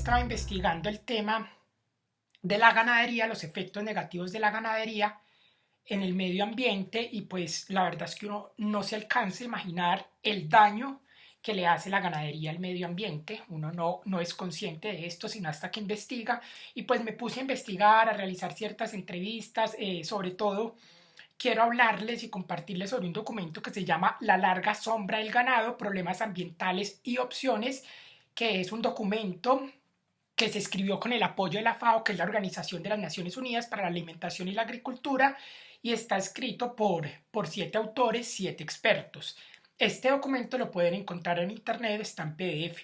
estaba investigando el tema de la ganadería, los efectos negativos de la ganadería en el medio ambiente y pues la verdad es que uno no se alcanza a imaginar el daño que le hace la ganadería al medio ambiente. Uno no es consciente de esto sino hasta que investiga y pues me puse a investigar, a realizar ciertas entrevistas, sobre todo quiero hablarles y compartirles sobre un documento que se llama La larga sombra del ganado, problemas ambientales y opciones, que es un documento que se escribió con el apoyo de la FAO, que es la Organización de las Naciones Unidas para la Alimentación y la Agricultura, y está escrito por 7 autores, 7 expertos. Este documento lo pueden encontrar en internet, está en PDF.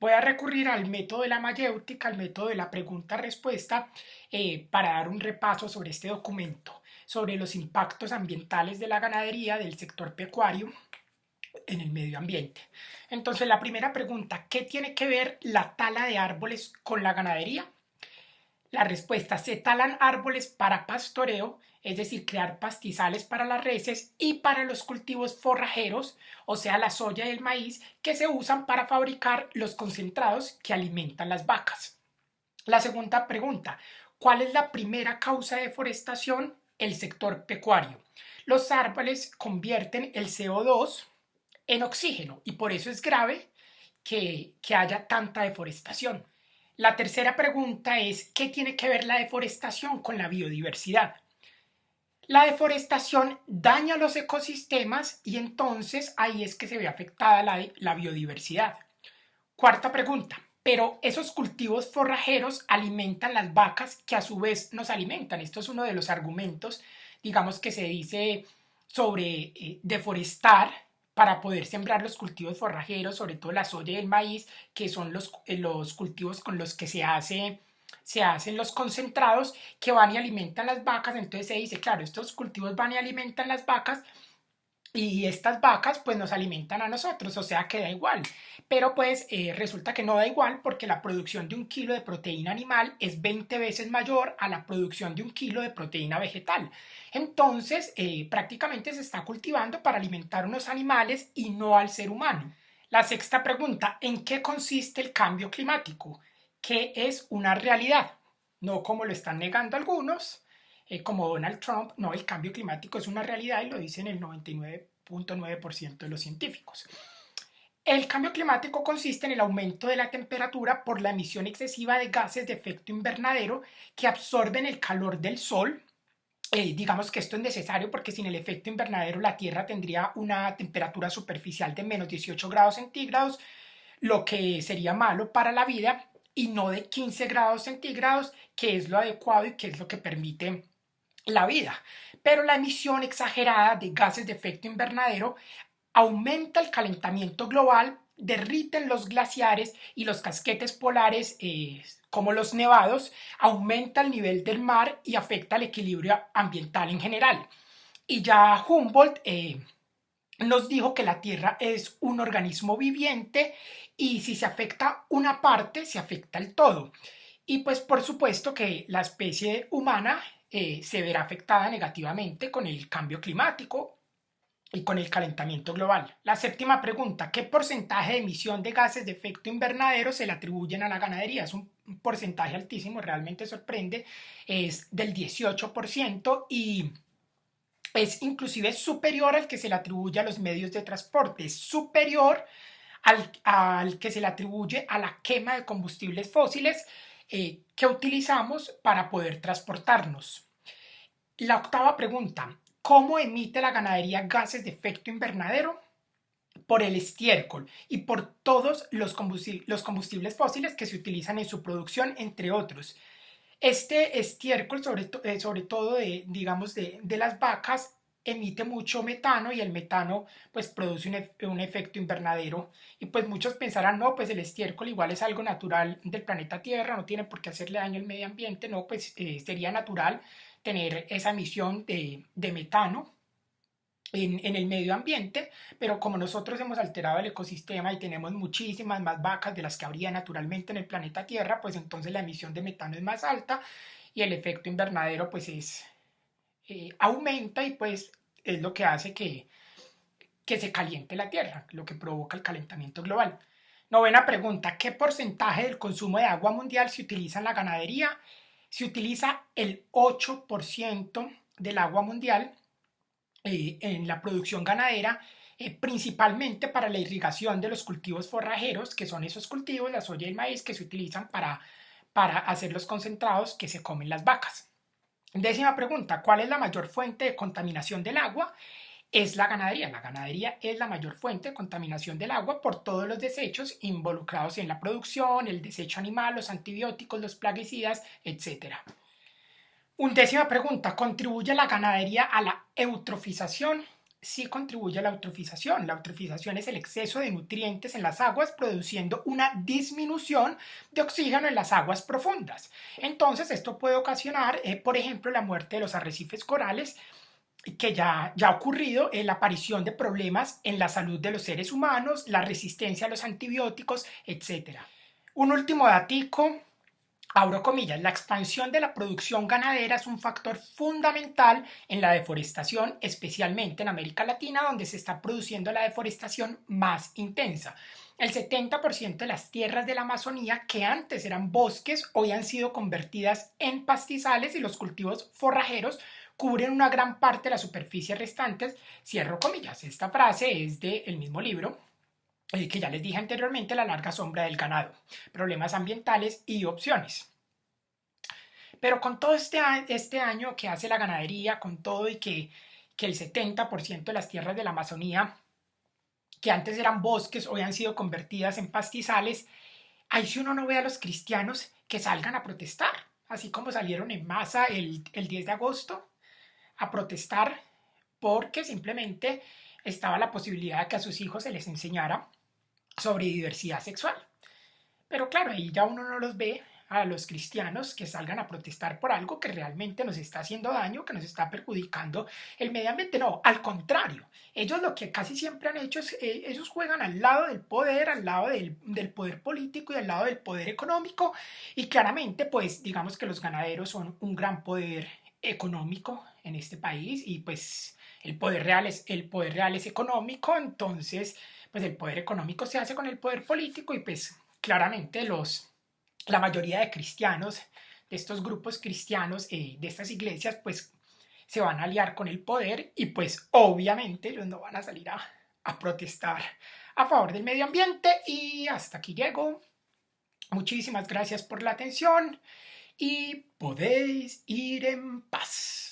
Voy a recurrir al método de la mayéutica, al método de la pregunta-respuesta, para dar un repaso sobre este documento, sobre los impactos ambientales de la ganadería, del sector pecuario, en el medio ambiente. Entonces, la primera pregunta, ¿qué tiene que ver la tala de árboles con la ganadería? La respuesta, se talan árboles para pastoreo, es decir, crear pastizales para las reses y para los cultivos forrajeros, o sea, la soya y el maíz, que se usan para fabricar los concentrados que alimentan las vacas. La segunda pregunta, ¿cuál es la primera causa de deforestación? El sector pecuario. Los árboles convierten el CO2 en oxígeno y por eso es grave que haya tanta deforestación. La tercera pregunta es, ¿qué tiene que ver la deforestación con la biodiversidad? La deforestación daña los ecosistemas y entonces ahí es que se ve afectada la biodiversidad. Cuarta pregunta, pero esos cultivos forrajeros alimentan las vacas que a su vez nos alimentan. Esto es uno de los argumentos, digamos, que se dice sobre deforestar para poder sembrar los cultivos forrajeros, sobre todo la soya y el maíz, que son los cultivos con los que se hacen los concentrados que van y alimentan las vacas. Entonces se dice, claro, estos cultivos van y alimentan las vacas y estas vacas pues nos alimentan a nosotros, o sea que da igual. Pero pues resulta que no da igual porque la producción de 1 kilo de proteína animal es 20 veces mayor a la producción de 1 kilo de proteína vegetal. Entonces prácticamente se está cultivando para alimentar a unos animales y no al ser humano. La sexta pregunta, ¿en qué consiste el cambio climático? ¿Qué es una realidad? No como lo están negando algunos, como Donald Trump. No, el cambio climático es una realidad y lo dicen el 99.9% de los científicos. El cambio climático consiste en el aumento de la temperatura por la emisión excesiva de gases de efecto invernadero que absorben el calor del sol. Digamos que esto es necesario porque sin el efecto invernadero la Tierra tendría una temperatura superficial de menos 18 grados centígrados, lo que sería malo para la vida, y no de 15 grados centígrados, que es lo adecuado y que es lo que permite la vida. Pero la emisión exagerada de gases de efecto invernadero aumenta el calentamiento global, derriten los glaciares y los casquetes polares, como los nevados, aumenta el nivel del mar y afecta el equilibrio ambiental en general. Y ya Humboldt nos dijo que la Tierra es un organismo viviente y si se afecta una parte, se afecta el todo. Y pues por supuesto que la especie humana se verá afectada negativamente con el cambio climático y con el calentamiento global. La séptima pregunta, ¿qué porcentaje de emisión de gases de efecto invernadero se le atribuyen a la ganadería? Es un porcentaje altísimo, realmente sorprende, es del 18% y es inclusive superior al que se le atribuye a los medios de transporte, es superior al que se le atribuye a la quema de combustibles fósiles que utilizamos para poder transportarnos. La octava pregunta, ¿cómo emite la ganadería gases de efecto invernadero? Por el estiércol y por todos los combustibles fósiles que se utilizan en su producción, entre otros. Este estiércol, sobre todo digamos, de las vacas, emite mucho metano y el metano pues produce un efecto invernadero y pues muchos pensarán, no, pues el estiércol igual es algo natural del planeta Tierra, no tiene por qué hacerle daño al medio ambiente. No, pues sería natural tener esa emisión de metano en el medio ambiente, pero como nosotros hemos alterado el ecosistema y tenemos muchísimas más vacas de las que habría naturalmente en el planeta Tierra, pues entonces la emisión de metano es más alta y el efecto invernadero pues aumenta y pues es lo que hace que se caliente la Tierra, lo que provoca el calentamiento global. Novena pregunta, ¿qué porcentaje del consumo de agua mundial se utiliza en la ganadería? Se utiliza el 8% del agua mundial en la producción ganadera, principalmente para la irrigación de los cultivos forrajeros, que son esos cultivos, la soya y el maíz, que se utilizan para hacer los concentrados que se comen las vacas. Décima pregunta, ¿cuál es la mayor fuente de contaminación del agua? Es la ganadería. La ganadería es la mayor fuente de contaminación del agua por todos los desechos involucrados en la producción, el desecho animal, los antibióticos, los plaguicidas, etc. Undécima pregunta, ¿contribuye la ganadería a la eutrofización? Sí contribuye a la eutrofización. La eutrofización es el exceso de nutrientes en las aguas produciendo una disminución de oxígeno en las aguas profundas. Entonces esto puede ocasionar, por ejemplo, la muerte de los arrecifes corales, que ya ha ocurrido, la aparición de problemas en la salud de los seres humanos, la resistencia a los antibióticos, etc. Un último datico, abro comillas, la expansión de la producción ganadera es un factor fundamental en la deforestación, especialmente en América Latina, donde se está produciendo la deforestación más intensa. El 70% de las tierras de la Amazonía, que antes eran bosques, hoy han sido convertidas en pastizales y los cultivos forrajeros cubren una gran parte de las superficies restantes. Cierro comillas. Esta frase es del mismo libro que ya les dije anteriormente, la larga sombra del ganado, problemas ambientales y opciones. Pero con todo este año que hace la ganadería, con todo y que el 70% de las tierras de la Amazonía, que antes eran bosques, hoy han sido convertidas en pastizales, ahí si uno no ve a los cristianos que salgan a protestar, así como salieron en masa el 10 de agosto a protestar porque simplemente estaba la posibilidad de que a sus hijos se les enseñara sobre diversidad sexual. Pero claro, ahí ya uno no los ve a los cristianos que salgan a protestar por algo que realmente nos está haciendo daño, que nos está perjudicando el medio ambiente. No, al contrario, ellos lo que casi siempre han hecho es, ellos juegan al lado del poder, al lado del poder político y al lado del poder económico, y claramente pues digamos que los ganaderos son un gran poder económico en este país, y pues el poder real es económico. Entonces pues el poder económico se hace con el poder político, y pues claramente la mayoría de cristianos, de estos grupos cristianos, de estas iglesias, pues se van a aliar con el poder, y pues obviamente ellos no van a salir a protestar a favor del medio ambiente. Y hasta aquí llego. Muchísimas gracias por la atención y podéis ir en paz.